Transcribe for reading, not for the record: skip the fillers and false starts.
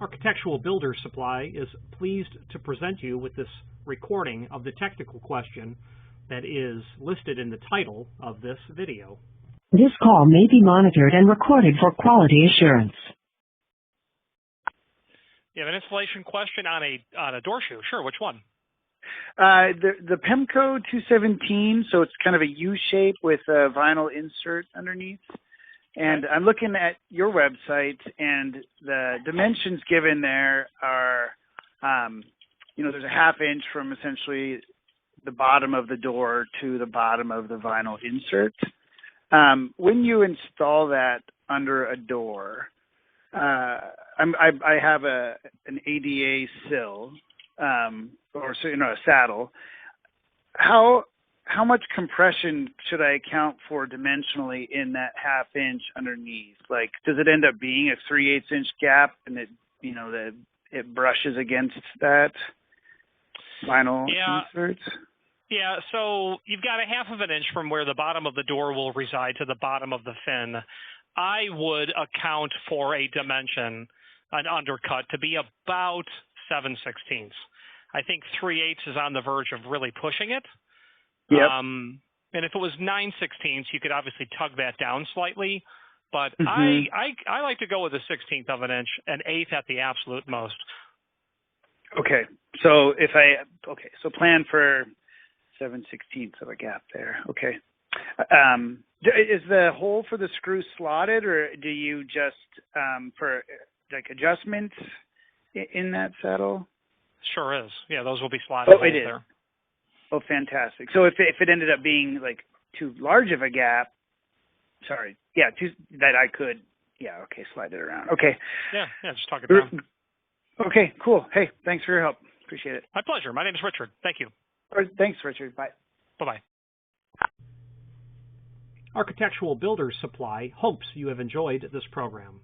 Architectural Builder Supply is pleased to present you with this recording of the technical question that is listed in the title of this video. This call may be monitored and recorded for quality assurance. You have an installation question on a door shoe. Sure, which one? The Pemko 217, so it's kind of a U shape with a vinyl insert underneath. And I'm looking at your website, and the dimensions given there are, there's a ½ inch from essentially the bottom of the door to the bottom of the vinyl insert. When you install that under a door, I have an ADA sill, or a saddle. How much compression should I account for dimensionally in that ½ inch underneath? Like, does it end up being a 3/8 inch gap, and it brushes against that vinyl insert? Yeah, so you've got a ½ inch from where the bottom of the door will reside to the bottom of the fin. I would account for a dimension, an undercut, to be about 7/16. I think 3/8 is on the verge of really pushing it. Yep. And if it was 9/16, you could obviously tug that down slightly. But I like to go with a 1/16 of an inch, an eighth at the absolute most. Okay. So so plan for 7/16 of a gap there. Okay. Is the hole for the screw slotted, or do you just for like adjustments in that saddle? Sure is. Yeah, those will be slotted. Oh, it is. There. Oh, fantastic. So if it ended up being like too large of a gap, that I could, slide it around. Okay. Yeah, just talk it down. Okay, cool. Hey, thanks for your help. Appreciate it. My pleasure. My name is Richard. Thank you. Thanks, Richard. Bye. Bye-bye. Architectural Builder Supply hopes you have enjoyed this program.